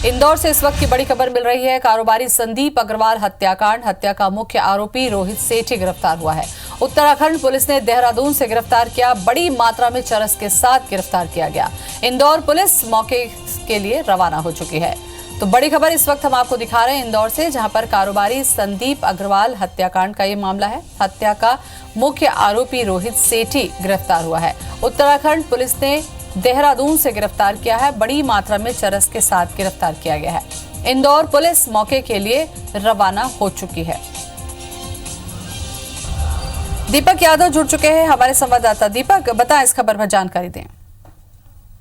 इंदौर से इस वक्त की बड़ी खबर मिल रही है। कारोबारी संदीप अग्रवाल हत्याकांड, हत्या का मुख्य आरोपी रोहित सेठी गिरफ्तार हुआ है। उत्तराखंड पुलिस ने देहरादून से गिरफ्तार किया। बड़ी मात्रा में चरस के साथ गिरफ्तार किया गया। इंदौर पुलिस मौके के लिए रवाना हो चुकी है। तो बड़ी खबर इस वक्त हम आपको दिखा रहे हैं इंदौर से, जहां पर कारोबारी संदीप अग्रवाल हत्याकांड का ये मामला है। हत्या का मुख्य आरोपी रोहित सेठी गिरफ्तार हुआ है। उत्तराखंड पुलिस ने देहरादून से गिरफ्तार किया है। बड़ी मात्रा में चरस के साथ गिरफ्तार किया गया है। इंदौर पुलिस मौके के लिए रवाना हो चुकी है। दीपक यादव जुड़ चुके हैं, हमारे संवाददाता। दीपक, बताएं, इस खबर पर जानकारी दें।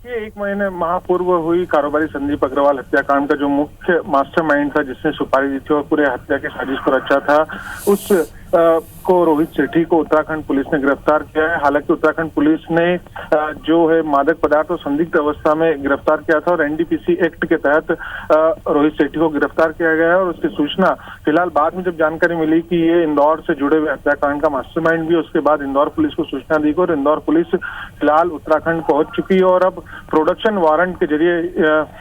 ये 1 महीने माह पूर्व हुई कारोबारी संदीप अग्रवाल हत्याकांड का जो मुख्य मास्टरमाइंड था, जिसने सुपारी दी थी और पूरे हत्या की साजिश को रचा था, उस को रोहित सेठी को उत्तराखंड पुलिस ने गिरफ्तार किया है। हालांकि उत्तराखंड पुलिस ने जो है मादक पदार्थ और संदिग्ध अवस्था में गिरफ्तार किया था और एनडीपीसी एक्ट के तहत रोहित सेठी को गिरफ्तार किया गया है। और उसकी सूचना फिलहाल बाद में जब जानकारी मिली कि ये इंदौर से जुड़े हुए हत्याकांड का मास्टरमाइंड भी, उसके बाद इंदौर पुलिस को सूचना दी गई और इंदौर पुलिस फिलहाल उत्तराखंड पहुंच चुकी है और अब प्रोडक्शन वारंट के जरिए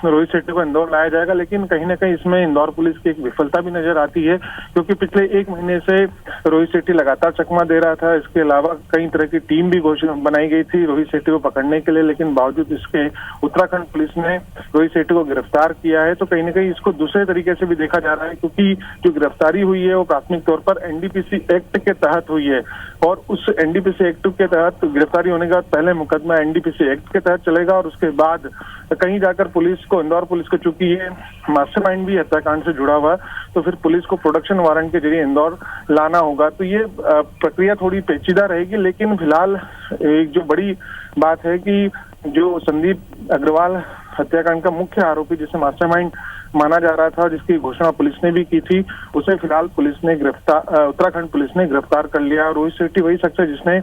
रोहित सेठी को इंदौर लाया जाएगा। लेकिन कहीं ना कहीं इसमें इंदौर पुलिस की एक विफलता भी नजर आती है, क्योंकि पिछले 1 महीने से रोहित सेठी लगातार चकमा दे रहा था। इसके अलावा कई तरह की टीम भी बनाई गई थी रोहित सेठी को पकड़ने के लिए, लेकिन बावजूद इसके उत्तराखंड पुलिस ने रोहित सेठी को गिरफ्तार किया है। तो कहीं ना कहीं इसको दूसरे तरीके से भी देखा जा रहा है, क्योंकि जो गिरफ्तारी हुई है वो प्राथमिक तौर पर एनडीपीसी एक्ट के तहत हुई है और उस एनडीपीसी एक्ट के तहत गिरफ्तारी होने के बाद पहले मुकदमा एनडीपीसी एक्ट के तहत चलेगा और उसके बाद कहीं जाकर पुलिस को, इंदौर पुलिस को, चूंकि ये मास्टरमाइंड भी हत्याकांड से जुड़ा हुआ, तो फिर पुलिस को प्रोडक्शन वारंट के जरिए इंदौर लाना होगा। तो ये प्रक्रिया थोड़ी पेचीदा रहेगी, लेकिन फिलहाल एक जो बड़ी बात है कि जो संदीप अग्रवाल हत्याकांड का मुख्य आरोपी, जिसे मास्टरमाइंड माना जा रहा था, जिसकी घोषणा पुलिस ने भी की थी, उसे फिलहाल पुलिस ने उत्तराखंड पुलिस ने गिरफ्तार कर लिया। रोहित सेठी वही शख्स है जिसने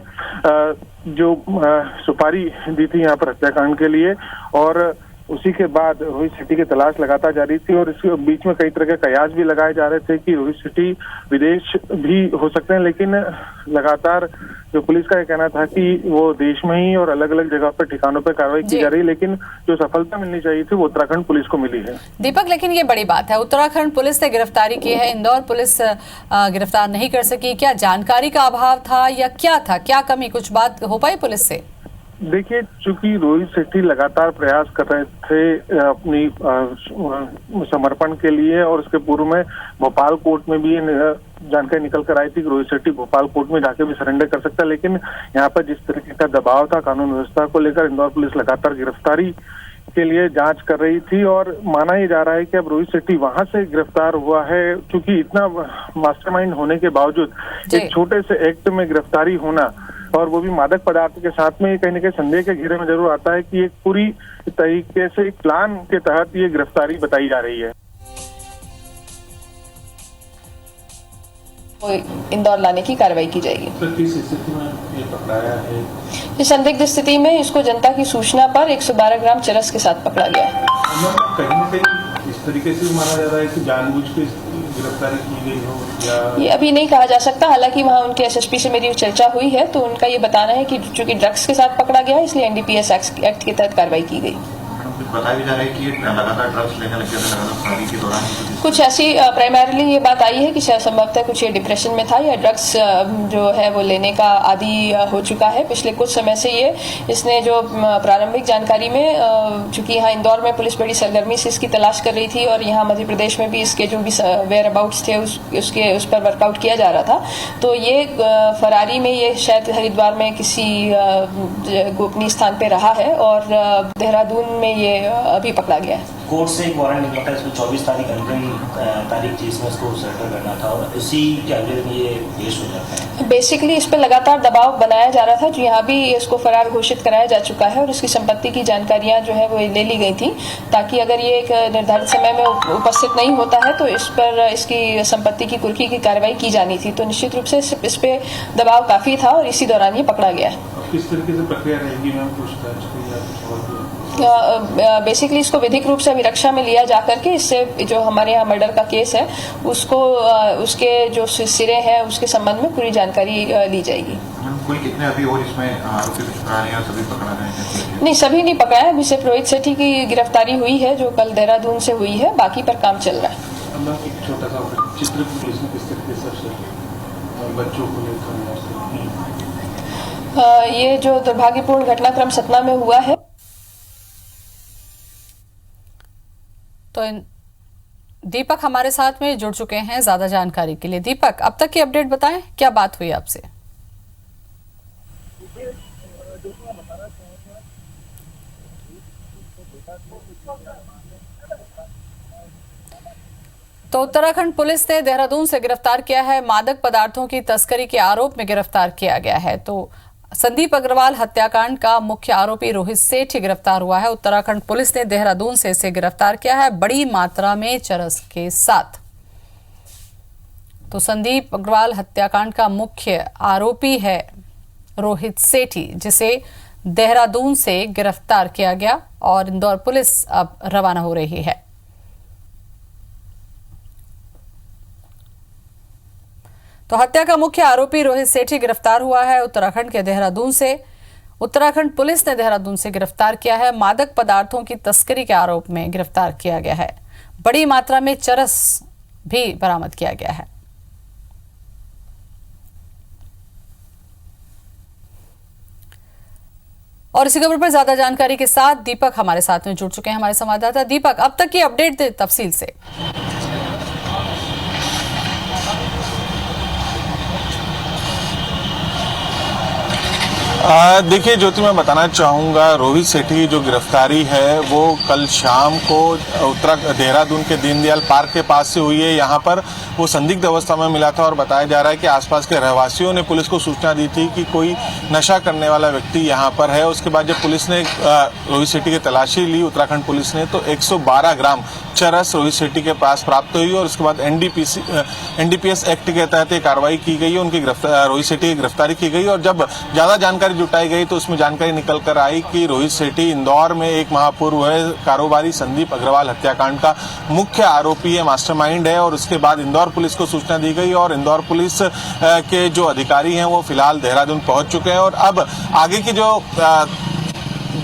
जो सुपारी दी थी यहाँ पर हत्याकांड के लिए, और उसी के बाद रोहित सेठी की तलाश लगातार जारी थी और इसके बीच में कई तरह के कयास भी लगाए जा रहे थे कि रोहित सेठी विदेश भी हो सकते हैं। लेकिन लगातार जो पुलिस का ये कहना था कि वो देश में ही और अलग अलग जगह पर ठिकानों पर कार्रवाई की जा रही है, लेकिन जो सफलता मिलनी चाहिए थी वो उत्तराखंड पुलिस को मिली है। दीपक, लेकिन ये बड़ी बात है, उत्तराखंड पुलिस ने गिरफ्तारी की है, इंदौर पुलिस गिरफ्तार नहीं कर सकी। क्या जानकारी का अभाव था या क्या था, क्या कमी, कुछ बात हो पाई पुलिस से? देखिए, चूंकि रोहित सेठी लगातार प्रयास कर रहे थे अपनी समर्पण के लिए और उसके पूर्व में भोपाल कोर्ट में भी जानकारी निकल कर आई थी कि रोहित सेठी भोपाल कोर्ट में जाके भी सरेंडर कर सकता है, लेकिन यहाँ पर जिस तरीके का दबाव था कानून व्यवस्था को लेकर, इंदौर पुलिस लगातार गिरफ्तारी के लिए जांच कर रही थी और माना ही जा रहा है कि अब रोहित सेठी वहां से गिरफ्तार हुआ है। क्योंकि इतना मास्टरमाइंड होने के बावजूद एक छोटे से एक्ट में गिरफ्तारी होना, और वो भी मादक पदार्थ के साथ में, कहीं ना कहीं संदेह के घेरे में जरूर आता है कि एक पूरी तरीके से एक प्लान के तहत ये गिरफ्तारी बताई जा रही है। इंदौर लाने की कार्रवाई की जाएगी। तो किस स्थिति में ये पकड़ाया है? इस संदिग्ध स्थिति में इसको जनता की सूचना पर 112 ग्राम चरस के साथ पकड़ा गया है। कहीं न कहीं इस तरीके से माना जा रहा है कि जानबूझ के गिरफ्तारी की गई हो या ये अभी नहीं कहा जा सकता। हालांकि वहाँ उनके एसएसपी से मेरी चर्चा हुई है, तो उनका ये बताना है कि चूंकि ड्रग्स के साथ पकड़ा गया है, इसलिए एनडीपीएस एक्ट के तहत कार्रवाई की गई। बताया भी जा रहा है कि लगातार ड्रग्स लेने लगे थे, लगातार फरारी के दौरान कुछ ऐसी प्राइमरीली ये बात आई है कि संभवतः कुछ ये डिप्रेशन में था या ड्रग्स जो है वो लेने का आदी हो चुका है पिछले कुछ समय से। इसने जो प्रारंभिक जानकारी में, चूंकि यहाँ इंदौर में पुलिस बड़ी सरगर्मी से इसकी तलाश कर रही थी और यहाँ मध्य प्रदेश में भी इसके जो भी वेयर अबाउट्स थे उस पर वर्कआउट किया जा रहा था, तो ये फरारी में ये शायद हरिद्वार में किसी गोपनीय स्थान पे रहा है और देहरादून में ये अभी पकड़ा गया है। कोर्ट से एक वारंट निकला था, इसमें 24 तारीख अंतिम तारीख थी, इसमें इसको सरेंडर करना था और इसी के अगले दिन ये पेश हो जाता है। बेसिकली इस पर लगातार दबाव बनाया जा रहा था, जो यहाँ भी इसको फरार घोषित कराया जा चुका है और इसकी संपत्ति की जानकारियां जो है वो ले ली गई थी, ताकि अगर ये एक निर्धारित समय में उपस्थित नहीं होता है तो इस पर इसकी संपत्ति की कुर्की की कार्रवाई की जानी थी। तो निश्चित रूप से इस पे दबाव काफी था और इसी दौरान ये पकड़ा गया है। किस तरीके से प्रक्रिया रहेगी मैम, पूछताछ की? बेसिकली इसको विधिक रूप से अभिरक्षा में लिया जाकर के इससे जो हमारे यहाँ मर्डर का केस है उसको उसके जो सिरे हैं उसके संबंध में पूरी जानकारी ली जाएगी। कुल कितने अभी और इसमें आरोपी पकड़ा रहे हैं, सभी पकड़ा गए हैं? नहीं, सभी नहीं पकड़ाया, अभी सिर्फ रोहित सेठी की गिरफ्तारी हुई है जो कल देहरादून से हुई है, बाकी पर काम चल रहा है। एक छोटा सा चित्रकूट पुलिस ने किस तरीके से बच्चों को लेकर ये जो दुर्भाग्यपूर्ण घटनाक्रम सतना में हुआ है, तो दीपक हमारे साथ में जुड़ चुके हैं ज्यादा जानकारी के लिए। दीपक, अब तक की अपडेट बताएं, क्या बात हुई आपसे? तो उत्तराखंड पुलिस ने देहरादून से गिरफ्तार किया है, मादक पदार्थों की तस्करी के आरोप में गिरफ्तार किया गया है। तो संदीप अग्रवाल हत्याकांड का मुख्य आरोपी रोहित सेठी गिरफ्तार हुआ है। उत्तराखंड पुलिस ने देहरादून से इसे गिरफ्तार किया है बड़ी मात्रा में चरस के साथ। तो संदीप अग्रवाल हत्याकांड का मुख्य आरोपी है रोहित सेठी, जिसे देहरादून से गिरफ्तार किया गया और इंदौर पुलिस अब रवाना हो रही है। तो हत्या का मुख्य आरोपी रोहित सेठी गिरफ्तार हुआ है उत्तराखंड के देहरादून से। उत्तराखंड पुलिस ने देहरादून से गिरफ्तार किया है, मादक पदार्थों की तस्करी के आरोप में गिरफ्तार किया गया है। बड़ी मात्रा में चरस भी बरामद किया गया है। और इसी खबर पर ज्यादा जानकारी के साथ दीपक हमारे साथ में जुड़ चुके हैं, हमारे संवाददाता। दीपक, अब तक की अपडेट दे तफसील से। देखिए ज्योति, मैं बताना चाहूँगा रोहित सेठी की जो गिरफ्तारी है वो कल शाम को देहरादून के दीनदयाल पार्क के पास से हुई है। यहाँ पर वो संदिग्ध अवस्था में मिला था और बताया जा रहा है कि आसपास के रहवासियों ने पुलिस को सूचना दी थी कि कोई नशा करने वाला व्यक्ति यहाँ पर है। उसके बाद जब पुलिस ने रोहित सेठी की तलाशी ली, उत्तराखंड पुलिस ने, तो 112 ग्राम चरस रोहित सेठी के पास प्राप्त हुई और उसके बाद एनडीपीएस एक्ट के तहत कार्रवाई की गई, उनकी रोहित सेठी की गिरफ्तारी की गई। और जब ज्यादा जानकारी जुटाई गई तो उसमें जानकारी निकल कर आई कि रोहित सेठी इंदौर में एक माह पूर्व है कारोबारी संदीप अग्रवाल हत्याकांड का मुख्य आरोपी है, मास्टरमाइंड है। और उसके बाद इंदौर पुलिस को सूचना दी गई और इंदौर पुलिस के जो अधिकारी हैं वो फिलहाल देहरादून पहुंच चुके हैं। और अब आगे की जो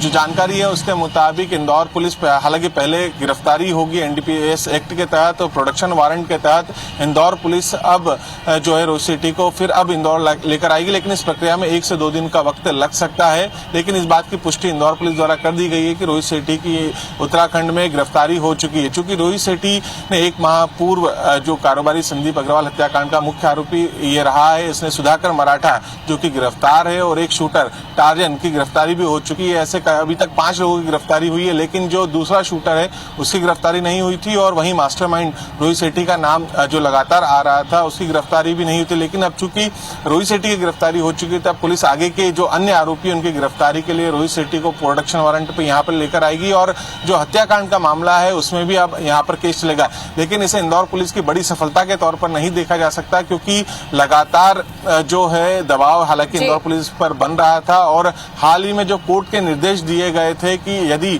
जानकारी है उसके मुताबिक इंदौर पुलिस हालांकि पहले गिरफ्तारी होगी एनडीपीएस एक्ट के तहत और प्रोडक्शन वारंट के तहत इंदौर पुलिस अब जो है रोहित सेठी को फिर अब इंदौर लेकर आएगी, लेकिन इस प्रक्रिया में 1 से 2 दिन का वक्त लग सकता है। लेकिन इस बात की पुष्टि इंदौर पुलिस द्वारा कर दी गई है कि रोहित सेठी की उत्तराखंड में गिरफ्तारी हो चुकी है। चूंकि रोहित सेठी ने 1 माह पूर्व जो कारोबारी संदीप अग्रवाल हत्याकांड का मुख्य आरोपी ये रहा है, इसने सुधाकर मराठा जो कि गिरफ्तार है और एक शूटर टार्जन की गिरफ्तारी भी हो चुकी है। ऐसे अभी तक 5 लोगों की गिरफ्तारी हुई है, लेकिन जो दूसरा शूटर है उसकी गिरफ्तारी नहीं हुई थी। और वहीं मास्टरमाइंड रोहित सेठी का नाम जो लगातार आ रहा था उसकी गिरफ्तारी भी नहीं हुई थी। लेकिन अब चूंकि रोहित सेठी की गिरफ्तारी हो चुकी है, तब पुलिस आगे के जो अन्य आरोपी हैं उनकी गिरफ्तारी के लिए रोहित सेठी को प्रोडक्शन वारंट पे यहाँ पर लेकर आएगी। और जो हत्याकांड का मामला है उसमें भी अब यहाँ पर केस चलेगा। लेकिन इसे इंदौर पुलिस की बड़ी सफलता के तौर पर नहीं देखा जा सकता, क्योंकि लगातार जो है दबाव हालांकि इंदौर पुलिस पर बन रहा था। और हाल ही में जो कोर्ट के निर्देश दिए गए थे कि यदि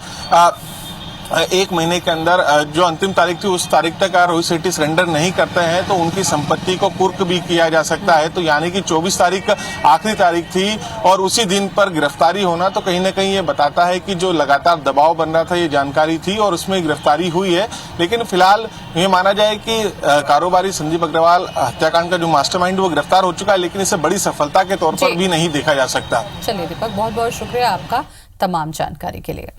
1 महीने के अंदर जो अंतिम तारीख थी उस तारीख तक रोहित सेठी सरेंडर नहीं करते हैं तो उनकी संपत्ति को कुर्क भी किया जा सकता है। तो यानी कि 24 तारीख आखिरी तारीख थी और उसी दिन पर गिरफ्तारी होना तो कहीं ना कहीं ये बताता है कि जो लगातार दबाव बन रहा था ये जानकारी थी और उसमें गिरफ्तारी हुई है। लेकिन फिलहाल ये माना जाए कि कारोबारी संदीप अग्रवाल हत्याकांड का जो मास्टरमाइंड वो गिरफ्तार हो चुका है, लेकिन इसे बड़ी सफलता के तौर पर भी नहीं देखा जा सकता। चलिए दीपक, बहुत बहुत शुक्रिया आपका तमाम जानकारी के लिए।